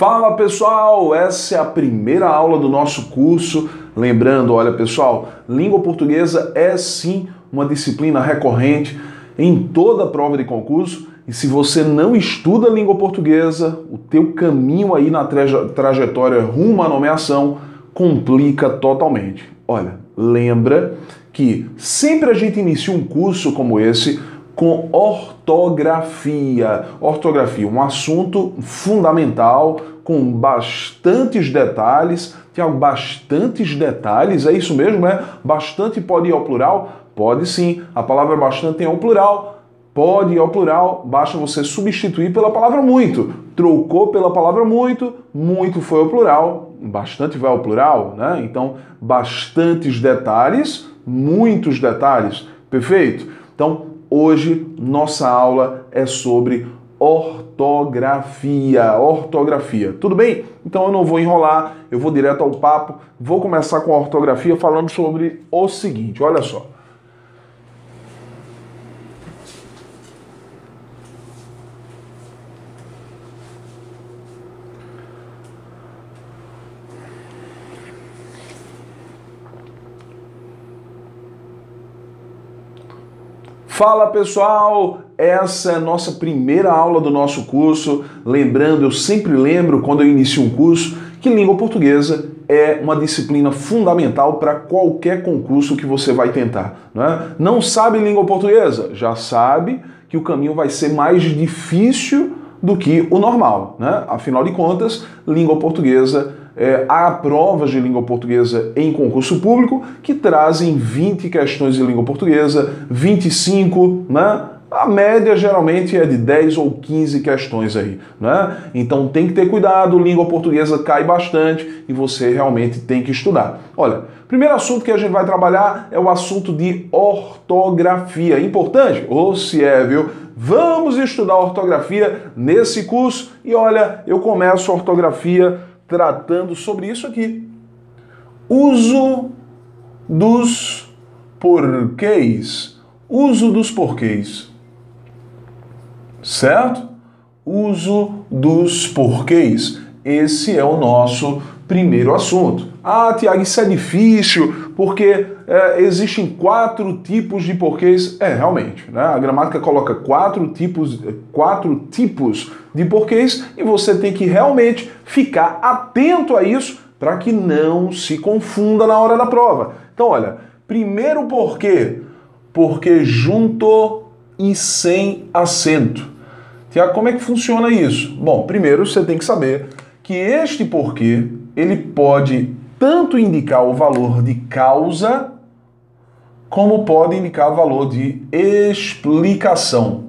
Fala pessoal, essa é a primeira aula do nosso curso. Lembrando, olha pessoal, língua portuguesa é sim uma disciplina recorrente em toda prova de concurso. E se você não estuda língua portuguesa, o teu caminho aí na trajetória rumo à nomeação complica totalmente. Olha, lembra que sempre a gente inicia um curso como esse com ortografia. Ortografia, um assunto fundamental, com bastantes detalhes. Tiago, bastantes detalhes? É isso mesmo, é? Bastante pode ir ao plural? Pode sim. A palavra bastante tem ao plural. Pode ir ao plural, basta você substituir pela palavra muito. Trocou pela palavra muito, muito foi ao plural, bastante vai ao plural, né? Então, bastantes detalhes, muitos detalhes. Perfeito? Então, hoje, nossa aula é sobre ortografia. Ortografia. Tudo bem? Então, eu não vou enrolar, eu vou direto ao papo. Vou começar com a ortografia falando sobre o seguinte, olha só. Fala pessoal, essa é a nossa primeira aula do nosso curso. Lembrando, eu sempre lembro quando eu inicio um curso que língua portuguesa é uma disciplina fundamental para qualquer concurso que você vai tentar, né? Não sabe língua portuguesa? Já sabe que o caminho vai ser mais difícil do que o normal, né? Afinal de contas, língua portuguesa há provas de língua portuguesa em concurso público que trazem 20 questões de língua portuguesa, 25, né? A média geralmente é de 10 ou 15 questões aí, né? Então tem que ter cuidado, língua portuguesa cai bastante e você realmente tem que estudar. Olha, primeiro assunto que a gente vai trabalhar é o assunto de ortografia. Importante? Ou se é, viu? Vamos estudar ortografia nesse curso e olha, eu começo a ortografia tratando sobre isso aqui. Uso dos porquês. Uso dos porquês. Certo? Uso dos porquês. Esse é o nosso primeiro assunto. Ah, Tiago, isso é difícil porque existem 4 tipos de porquês. Realmente, né? A gramática coloca 4 tipos de porquês e você tem que realmente ficar atento a isso para que não se confunda na hora da prova. Então, olha, primeiro porquê, porque junto e sem acento. Tiago, como é que funciona isso? Bom, primeiro você tem que saber que este porquê, ele pode tanto indicar o valor de causa, como pode indicar o valor de explicação.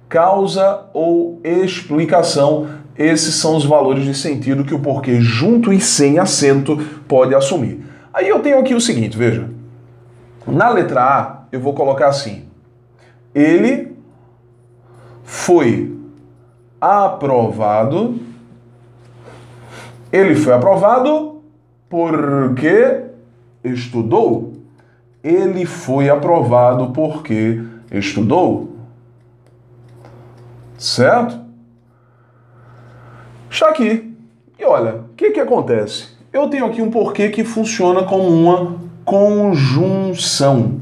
Causa ou explicação, esses são os valores de sentido que o porquê junto e sem acento pode assumir. Aí eu tenho aqui o seguinte, veja. Na letra A, eu vou colocar assim. Ele foi aprovado. Ele foi aprovado porque estudou. Ele foi aprovado porque estudou. Certo? Está aqui. E olha, o que acontece? Eu tenho aqui um porquê que funciona como uma conjunção.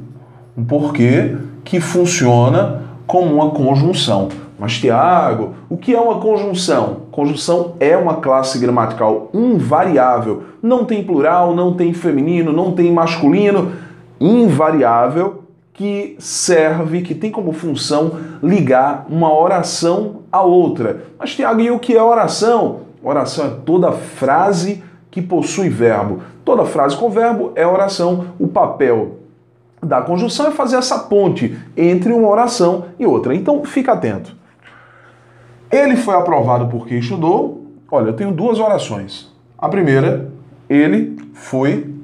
Um porquê que funciona como uma conjunção. Mas, Tiago, o que é uma conjunção? Conjunção é uma classe gramatical invariável. Não tem plural, não tem feminino, não tem masculino. Invariável que serve, que tem como função ligar uma oração a outra. Mas, Tiago, e o que é oração? Oração é toda frase que possui verbo. Toda frase com verbo é oração. O papel da conjunção é fazer essa ponte entre uma oração e outra. Então, fica atento. Ele foi aprovado porque estudou. Olha, eu tenho 2 orações. A primeira, ele foi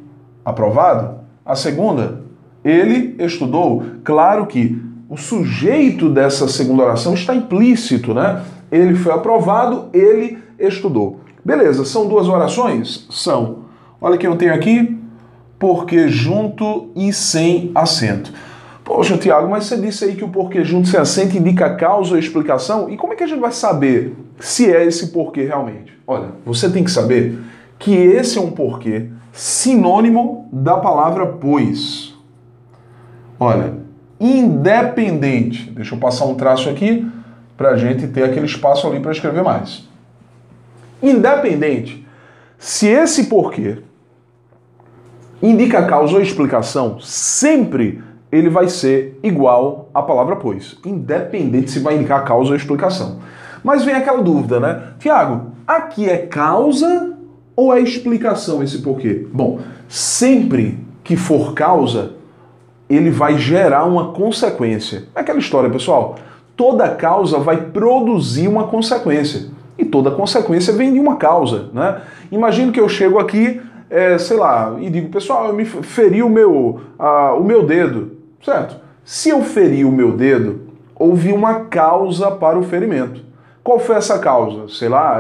aprovado. A segunda, ele estudou. Claro que o sujeito dessa segunda oração está implícito, né? Ele foi aprovado, ele estudou. Beleza, são 2 orações? São. Olha o que eu tenho aqui. Porque junto e sem acento. Poxa, Tiago, mas você disse aí que o porquê junto sem acento indica causa ou explicação? E como é que a gente vai saber se é esse porquê realmente? Olha, você tem que saber que esse é um porquê sinônimo da palavra pois. Olha, independente. Deixa eu passar um traço aqui para a gente ter aquele espaço ali para escrever mais. Independente se esse porquê indica causa ou explicação, sempre ele vai ser igual à palavra pois, independente se vai indicar causa ou explicação. Mas vem aquela dúvida, né? Tiago, aqui é causa ou é explicação esse porquê? Bom, sempre que for causa, ele vai gerar uma consequência. É aquela história, pessoal. Toda causa vai produzir uma consequência. E toda consequência vem de uma causa, né? Imagina que eu chego aqui, sei lá, e digo, pessoal, eu me feri o meu dedo, certo? Se eu feri o meu dedo, houve uma causa para o ferimento. Qual foi essa causa? Sei lá,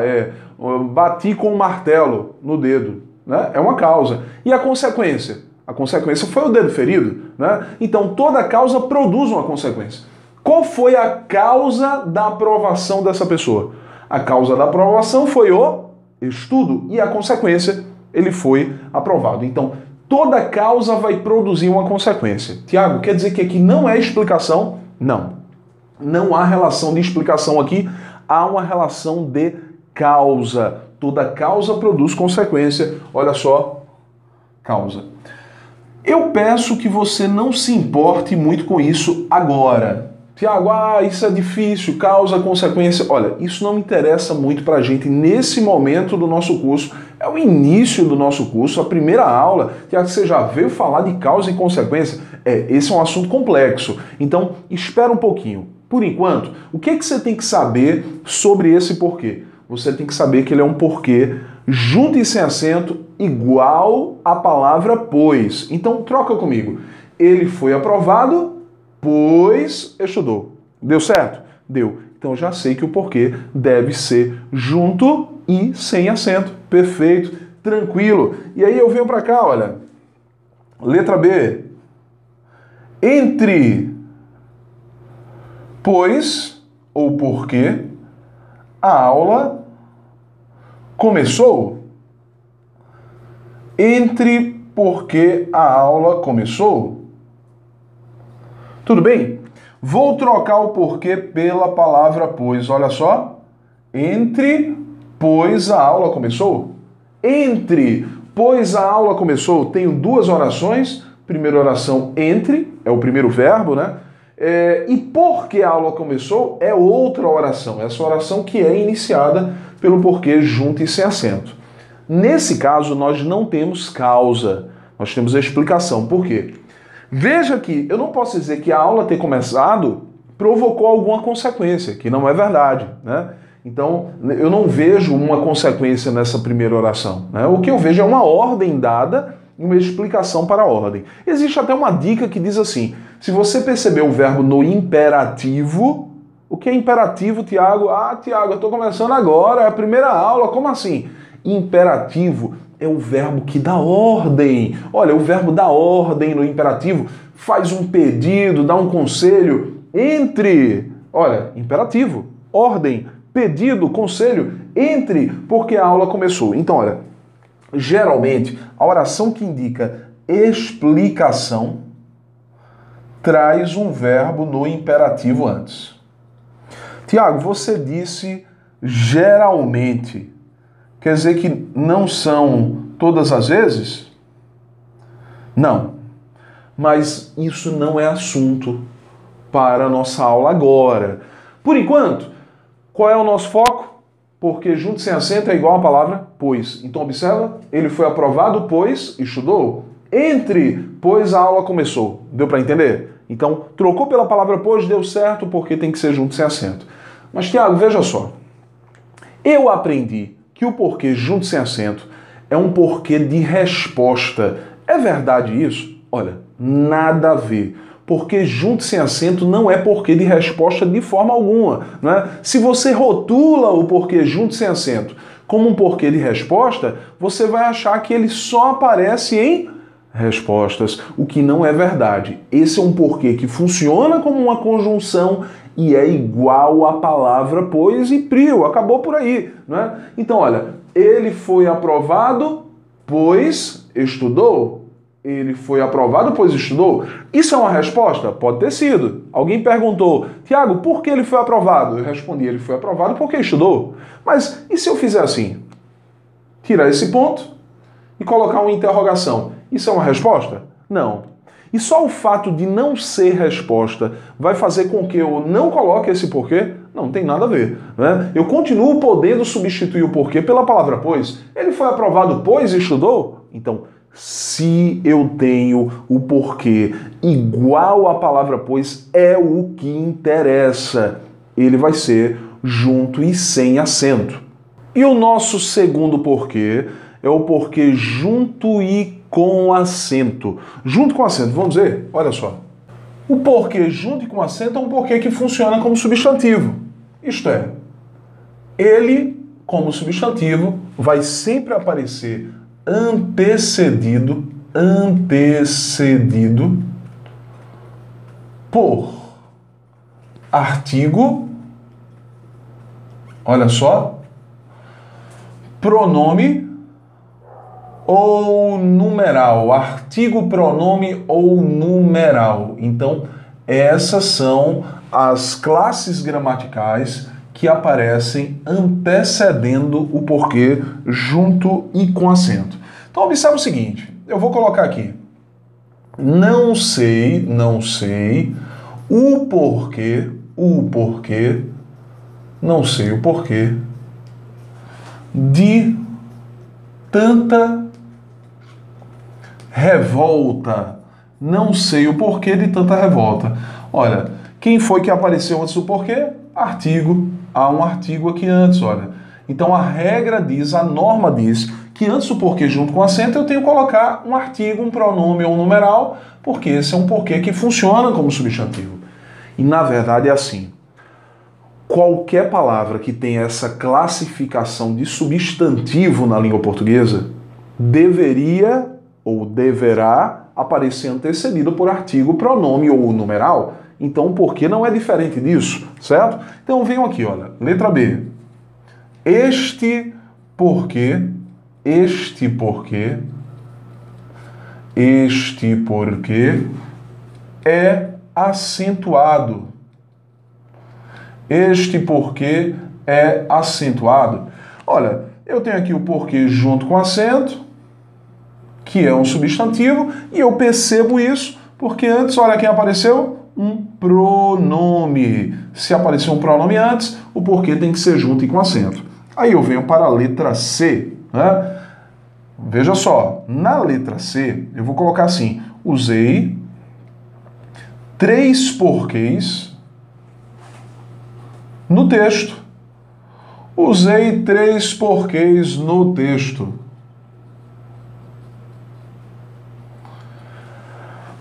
eu bati com um martelo no dedo, né? É uma causa. E a consequência? A consequência foi o dedo ferido, né? Então toda causa produz uma consequência. Qual foi a causa da aprovação dessa pessoa? A causa da aprovação foi o estudo e a consequência, ele foi aprovado. Então toda causa vai produzir uma consequência. Tiago, quer dizer que aqui não é explicação? Não. Não há relação de explicação aqui, há uma relação de causa. Toda causa produz consequência. Olha só, causa. Eu peço que você não se importe muito com isso agora. Tiago, isso é difícil, causa, consequência. Olha, isso não me interessa muito pra gente nesse momento do nosso curso. É o início do nosso curso, a primeira aula. Tiago, você já veio falar de causa e consequência? Esse é um assunto complexo. Então, espera um pouquinho. Por enquanto, o que você tem que saber sobre esse porquê? Você tem que saber que ele é um porquê junto e sem acento igual à palavra pois. Então, troca comigo. Ele foi aprovado, pois estudou. Deu certo? Deu. Então, já sei que o porquê deve ser junto e sem acento. Perfeito. Tranquilo. E aí eu venho para cá, olha. Letra B. Entre pois ou porque a aula começou. Entre porque a aula começou. Tudo bem? Vou trocar o porquê pela palavra pois. Olha só. Entre pois a aula começou. Entre pois a aula começou. Tenho duas orações. Primeira oração, entre, é o primeiro verbo, né? E porque a aula começou é outra oração. Essa oração que é iniciada pelo porquê junto e sem acento. Nesse caso, nós não temos causa. Nós temos a explicação. Por quê? Veja que eu não posso dizer que a aula ter começado provocou alguma consequência, que não é verdade, né? Então, eu não vejo uma consequência nessa primeira oração, né? O que eu vejo é uma ordem dada e uma explicação para a ordem. Existe até uma dica que diz assim, se você perceber o verbo no imperativo, o que é imperativo, Tiago? Tiago, eu estou começando agora, é a primeira aula, como assim? Imperativo é o verbo que dá ordem. Olha, o verbo dá ordem no imperativo faz um pedido, dá um conselho entre. Olha, imperativo, ordem, pedido, conselho, entre, porque a aula começou. Então, olha, geralmente, a oração que indica explicação traz um verbo no imperativo antes. Tiago, você disse geralmente. Quer dizer que não são todas as vezes? Não. Mas isso não é assunto para a nossa aula agora. Por enquanto, qual é o nosso foco? Porque junto sem acento é igual a palavra pois. Então observa, ele foi aprovado, pois estudou. Entre, pois a aula começou. Deu para entender? Então, trocou pela palavra pois, deu certo, porque tem que ser junto sem acento. Mas, Tiago, veja só. Eu aprendi que o porquê junto sem acento é um porquê de resposta. É verdade isso? Olha, nada a ver. Porque junto sem acento não é porquê de resposta de forma alguma, né? Se você rotula o porquê junto sem acento como um porquê de resposta, você vai achar que ele só aparece em respostas, o que não é verdade. Esse é um porquê que funciona como uma conjunção e é igual à palavra pois e prio, acabou por aí, né? Então, olha, ele foi aprovado, pois estudou. Ele foi aprovado, pois estudou. Isso é uma resposta? Pode ter sido. Alguém perguntou, Tiago, por que ele foi aprovado? Eu respondi, ele foi aprovado porque estudou. Mas e se eu fizer assim? Tirar esse ponto e colocar uma interrogação. Isso é uma resposta? Não. E só o fato de não ser resposta vai fazer com que eu não coloque esse porquê? Não tem nada a ver, né? Eu continuo podendo substituir o porquê pela palavra pois. Ele foi aprovado pois estudou? Então, se eu tenho o porquê igual à palavra pois, é o que interessa. Ele vai ser junto e sem acento. E o nosso segundo porquê é o porquê junto e com acento. Junto com acento, vamos ver? Olha só. O porquê junto e com acento é um porquê que funciona como substantivo. Isto é, ele, como substantivo, vai sempre aparecer antecedido por artigo, olha só, pronome ou numeral, artigo, pronome ou numeral. Então, essas são as classes gramaticais que aparecem antecedendo o porquê junto e com acento. Então, observe o seguinte, eu vou colocar aqui, não sei o porquê, não sei o porquê de tanta revolta. Não sei o porquê de tanta revolta. Olha, quem foi que apareceu antes do porquê? Artigo. Há um artigo aqui antes, olha. Então a regra diz, a norma diz, que antes do porquê junto com acento eu tenho que colocar um artigo, um pronome ou um numeral, porque esse é um porquê que funciona como substantivo. E na verdade é assim. Qualquer palavra que tenha essa classificação de substantivo na língua portuguesa deveria ou deverá aparecer antecedido por artigo, pronome ou numeral. Então o porquê não é diferente disso, certo? Então venham aqui, olha, letra B. Este porquê é acentuado. Este porquê é acentuado. Olha, eu tenho aqui o porquê junto com acento, que é um substantivo, e eu percebo isso porque antes, olha quem apareceu, um pronome. Se aparecer um pronome antes, o porquê tem que ser junto e com acento. Aí eu venho para a letra C, né? Veja só, na letra C, eu vou colocar assim, usei 3 porquês no texto. Usei 3 porquês no texto.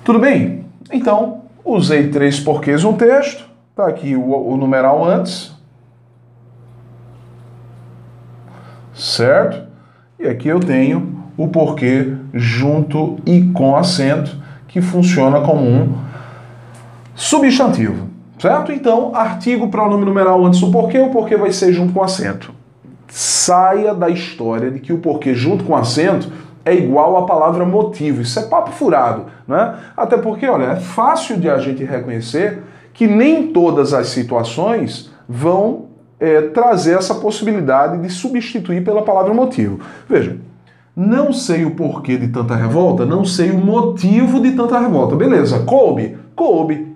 Tudo bem? Então, usei 3 porquês no texto. Está aqui o numeral antes. Certo? E aqui eu tenho o porquê junto e com acento, que funciona como um substantivo. Certo? Então, artigo, pronome numeral antes do porquê, o porquê vai ser junto com acento. Saia da história de que o porquê junto com acento é igual à palavra motivo. Isso é papo furado, né? Até porque, olha, é fácil de a gente reconhecer que nem todas as situações vão trazer essa possibilidade de substituir pela palavra motivo. Veja, não sei o porquê de tanta revolta, não sei o motivo de tanta revolta. Beleza, coube,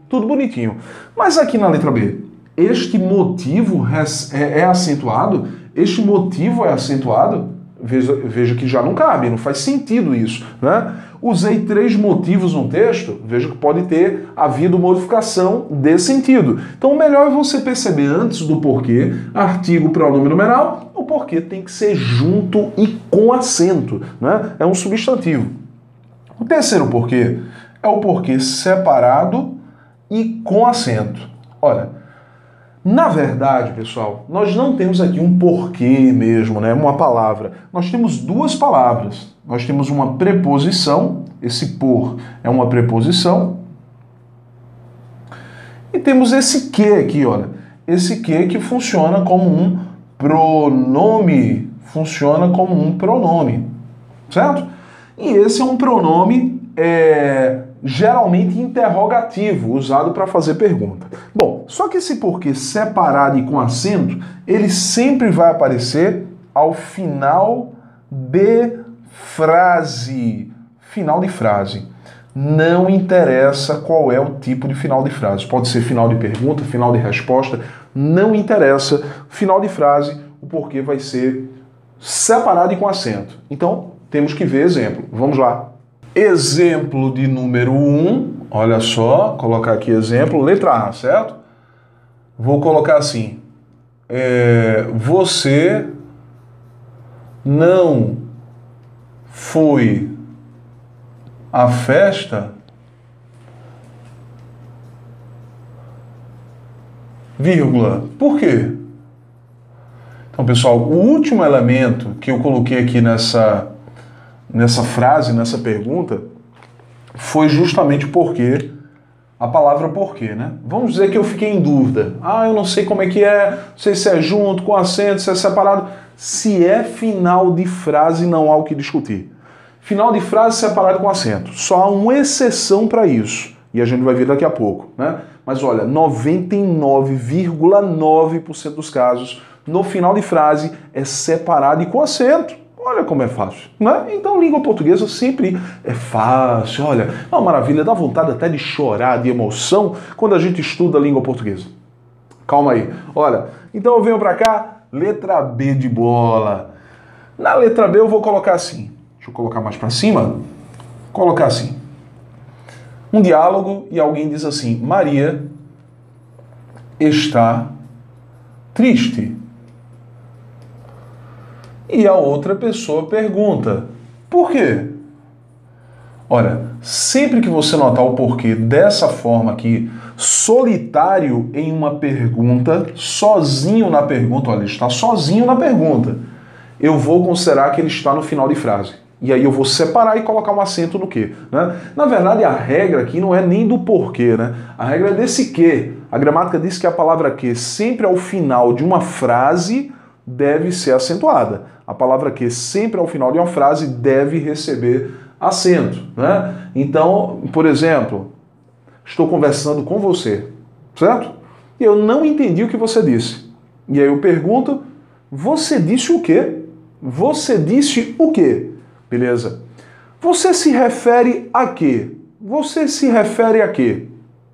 tudo bonitinho. Mas aqui na letra B, este motivo é acentuado? Este motivo é acentuado? Veja que já não cabe, não faz sentido isso, né? Usei 3 motivos no texto, veja que pode ter havido modificação de sentido. Então o melhor é você perceber antes do porquê, artigo, pronome numeral, o porquê tem que ser junto e com acento, né? É um substantivo. O terceiro porquê é o porquê separado e com acento. Olha, Na verdade, pessoal, nós não temos aqui um porquê mesmo, né? Uma palavra. Nós temos duas palavras. Nós temos uma preposição, esse por é uma preposição, e temos esse que aqui, olha. Esse que funciona como um pronome. Funciona como um pronome, certo? E esse é um pronome geralmente interrogativo, usado para fazer pergunta. Bom, só que esse porquê separado e com acento, ele sempre vai aparecer ao final de frase. Final de frase. Não interessa qual é o tipo de final de frase. Pode ser final de pergunta, final de resposta, não interessa. Final de frase, o porquê vai ser separado e com acento. Então, temos que ver exemplo. Vamos lá. Exemplo de número 1, olha só, colocar aqui exemplo, letra A, certo? Vou colocar assim, você não foi à festa, vírgula, por quê? Então, pessoal, o último elemento que eu coloquei aqui nessa frase, nessa pergunta, foi justamente porque, a palavra porquê, né? Vamos dizer que eu fiquei em dúvida. Eu não sei como é que é, não sei se é junto, com acento, se é separado. Se é final de frase, não há o que discutir. Final de frase separado com acento. Só há uma exceção para isso. E a gente vai ver daqui a pouco, né? Mas olha, 99,9% dos casos, no final de frase, é separado e com acento. Olha como é fácil, né? Então, língua portuguesa sempre é fácil. Olha, é uma maravilha, dá vontade até de chorar, de emoção, quando a gente estuda a língua portuguesa. Calma aí. Olha, então eu venho pra cá, letra B de bola. Na letra B eu vou colocar assim. Deixa eu colocar mais pra cima. Colocar assim. Um diálogo e alguém diz assim, Maria está triste. E a outra pessoa pergunta, por quê? Olha, sempre que você notar o porquê dessa forma aqui, solitário em uma pergunta, sozinho na pergunta, olha, ele está sozinho na pergunta, eu vou considerar que ele está no final de frase. E aí eu vou separar e colocar um acento no quê, né? Na verdade, a regra aqui não é nem do porquê, né? A regra é desse quê. A gramática diz que a palavra que sempre ao final de uma frase deve ser acentuada. A palavra que sempre ao final de uma frase deve receber acento, né? Então, por exemplo, estou conversando com você, certo? E eu não entendi o que você disse. E aí eu pergunto, você disse o quê? Você disse o quê? Beleza. Você se refere a quê? Você se refere a quê?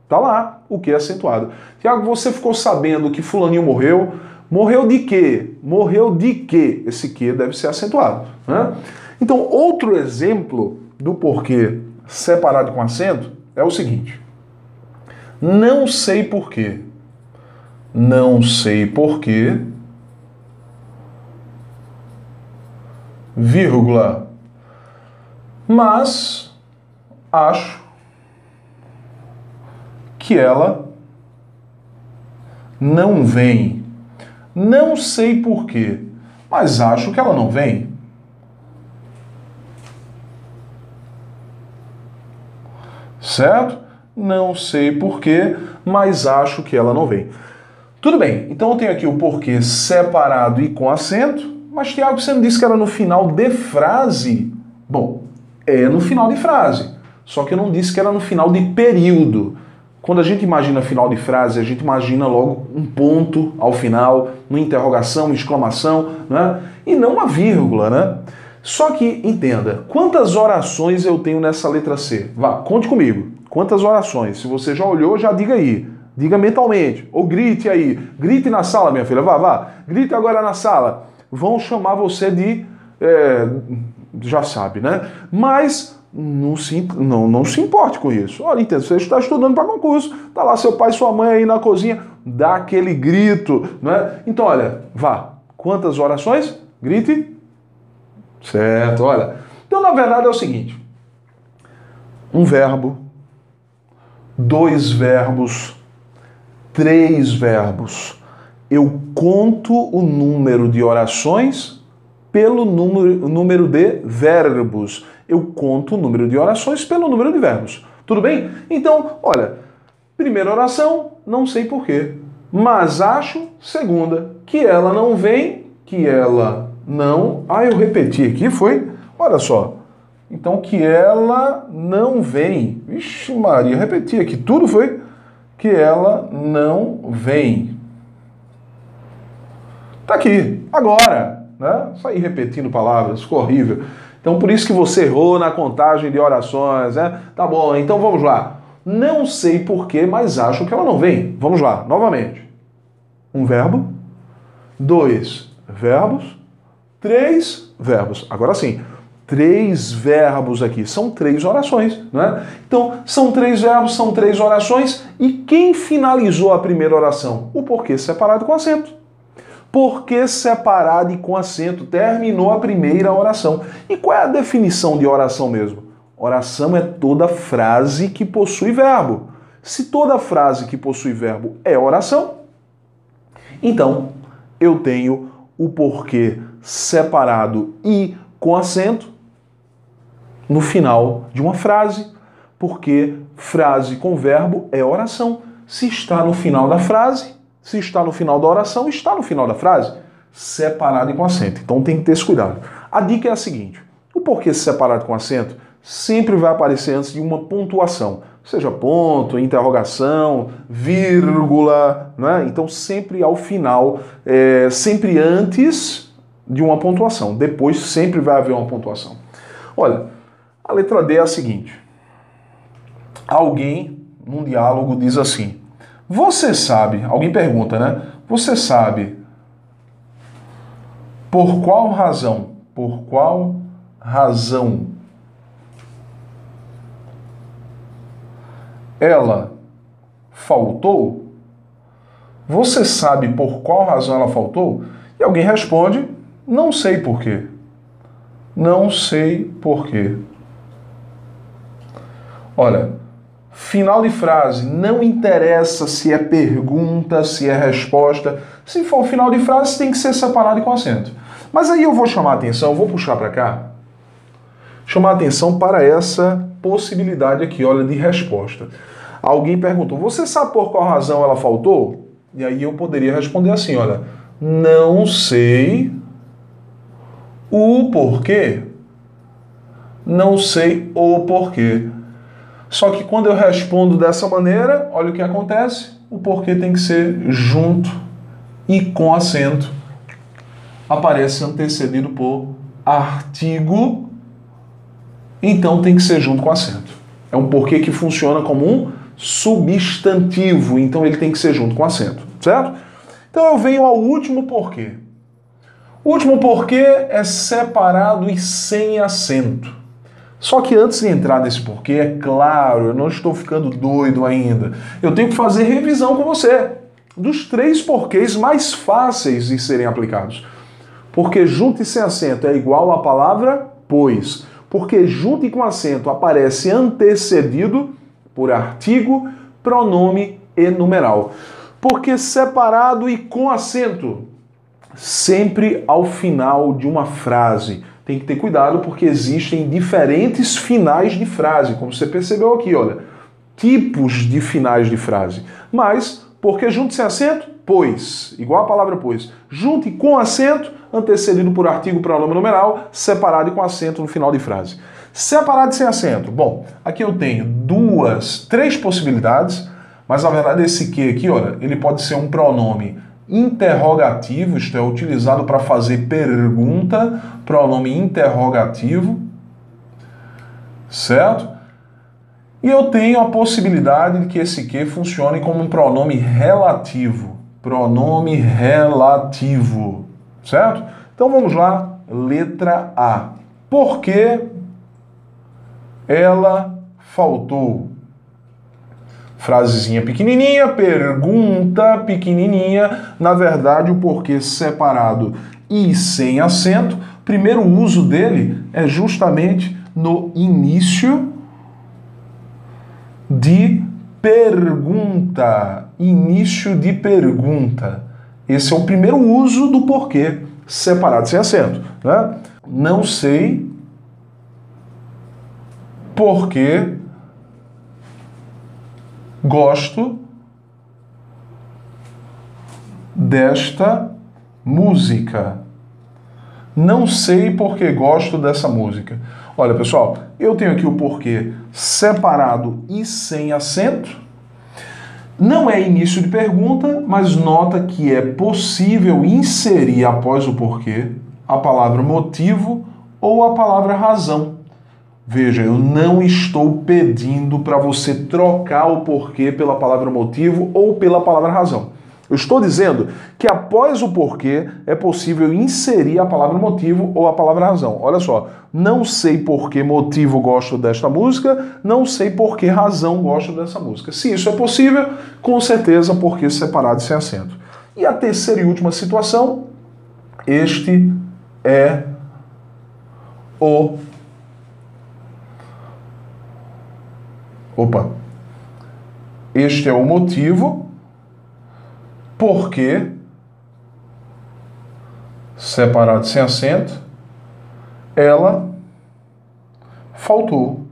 Tá lá, o que acentuado. Tiago, você ficou sabendo que fulaninho morreu? Morreu de quê? Morreu de quê? Esse quê deve ser acentuado, né? Então, outro exemplo do porquê separado com acento é o seguinte. Não sei porquê. Não sei porquê, vírgula, mas acho que ela não vem. Não sei porquê, mas acho que ela não vem. Certo? Não sei porquê, mas acho que ela não vem. Tudo bem, então eu tenho aqui o porquê separado e com acento, mas Tiago, você não disse que era no final de frase? Bom, é no final de frase, só que eu não disse que era no final de período. Quando a gente imagina final de frase, a gente imagina logo um ponto ao final, uma interrogação, uma exclamação, né? E não uma vírgula, né? Só que, entenda, quantas orações eu tenho nessa letra C? Vá, conte comigo. Quantas orações? Se você já olhou, já diga aí. Diga mentalmente. Ou grite aí. Grite na sala, minha filha. Vá. Grite agora na sala. Vão chamar você de... já sabe, né? Mas... Não se importe com isso. Olha, entenda, você está estudando para concurso, tá lá seu pai e sua mãe aí na cozinha, dá aquele grito, não é? Então, olha, vá. Quantas orações? Grite. Certo, olha. Então, na verdade, é o seguinte. Um verbo, 2 verbos, 3 verbos, Eu conto o número de orações pelo número de verbos. Eu conto o número de orações pelo número de verbos. Tudo bem? Então, olha, primeira oração, não sei porquê, mas acho, segunda, que ela não vem, que ela não... Ah, eu repeti aqui, foi? Olha só. Então, que ela não vem. Vixe Maria, repeti aqui, tudo foi que ela não vem. Tá aqui, agora, né? Sair repetindo palavras, ficou horrível. Então, por isso que você errou na contagem de orações, né? Tá bom, então vamos lá. Não sei porquê, mas acho que ela não vem. Vamos lá, novamente. Um verbo, 2 verbos, 3 verbos. Agora sim, 3 verbos aqui. São 3 orações, né? Então, são 3 verbos, são 3 orações. E quem finalizou a primeira oração? O porquê separado com acento. Porquê separado e com acento. Terminou a primeira oração. E qual é a definição de oração mesmo? Oração é toda frase que possui verbo. Se toda frase que possui verbo é oração, então eu tenho o porquê separado e com acento no final de uma frase, porque frase com verbo é oração. Se está no final da frase, se está no final da oração, está no final da frase, separado e com acento. Então tem que ter esse cuidado. A dica é a seguinte: o porquê separado com acento sempre vai aparecer antes de uma pontuação, seja ponto, interrogação, vírgula, né? Então sempre ao final, sempre antes de uma pontuação. Depois sempre vai haver uma pontuação. Olha, a letra D é a seguinte. Alguém, num diálogo, diz assim: você sabe, alguém pergunta, né? Você sabe por qual razão ela faltou? Você sabe por qual razão ela faltou? E alguém responde: não sei por quê. Não sei por quê. Olha, final de frase, não interessa se é pergunta, se é resposta. Se for final de frase, tem que ser separado e com acento. Mas aí eu vou chamar a atenção, eu vou puxar para cá, chamar a atenção para essa possibilidade aqui, olha, de resposta. Alguém perguntou: você sabe por qual razão ela faltou? E aí eu poderia responder assim, olha, não sei o porquê. Não sei o porquê. Só que quando eu respondo dessa maneira, olha o que acontece. O porquê tem que ser junto e com acento. Aparece antecedido por artigo, então tem que ser junto com acento. É um porquê que funciona como um substantivo, então ele tem que ser junto com acento, certo? Então eu venho ao último porquê. O último porquê é separado e sem acento. Só que antes de entrar nesse porquê, é claro, eu não estou ficando doido ainda. Eu tenho que fazer revisão com você dos 3 porquês mais fáceis de serem aplicados. Porque junto e sem acento é igual à palavra pois. Porque junto e com acento aparece antecedido por artigo, pronome e numeral. Porque separado e com acento, sempre ao final de uma frase. Tem que ter cuidado porque existem diferentes finais de frase, como você percebeu aqui, olha, tipos de finais de frase. Mas, porque junto e sem acento, pois, igual a palavra pois. Junto e com acento, antecedido por artigo, pronome numeral, separado e com acento no final de frase. Separado e sem acento. Bom, aqui eu tenho 3 possibilidades, mas na verdade esse que aqui, olha, ele pode ser um pronome interrogativo, isto é, utilizado para fazer pergunta, pronome interrogativo, certo? E eu tenho a possibilidade de que esse que funcione como um pronome relativo, certo? Então vamos lá, letra A. Por que ela faltou? Frasezinha pequenininha, pergunta pequenininha, na verdade o porquê separado e sem acento, primeiro uso dele é justamente no início de pergunta. Início de pergunta. Esse é o primeiro uso do porquê separado sem acento, né? Não sei porque gosto desta música. Não sei porque gosto dessa música. Olha, pessoal, eu tenho aqui o porquê separado e sem acento. Não é início de pergunta, mas nota que é possível inserir após o porquê a palavra motivo ou a palavra razão. Veja, eu não estou pedindo para você trocar o porquê pela palavra motivo ou pela palavra razão. Eu estou dizendo que após o porquê é possível inserir a palavra motivo ou a palavra razão. Olha só, não sei por que motivo gosto desta música, não sei por que razão gosto dessa música. Se isso é possível, com certeza porquê separado e sem acento. E a terceira e última situação, este é o... Este é o motivo porque, separado sem acento, ela faltou.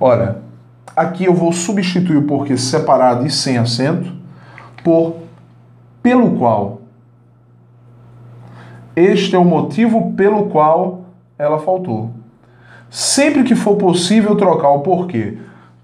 Olha, aqui eu vou substituir o porquê separado e sem acento por pelo qual. Este é o motivo pelo qual ela faltou. Sempre que for possível trocar o porquê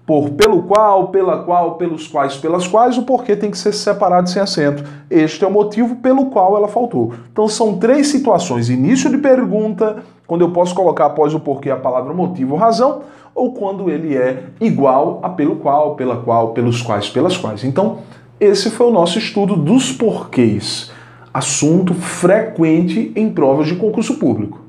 por pelo qual, pela qual, pelos quais, pelas quais, o porquê tem que ser separado sem acento. Este é o motivo pelo qual ela faltou. Então são três situações. Início de pergunta, quando eu posso colocar após o porquê a palavra motivo ou razão, ou quando ele é igual a pelo qual, pela qual, pelos quais, pelas quais. Então, esse foi o nosso estudo dos porquês. Assunto frequente em provas de concurso público.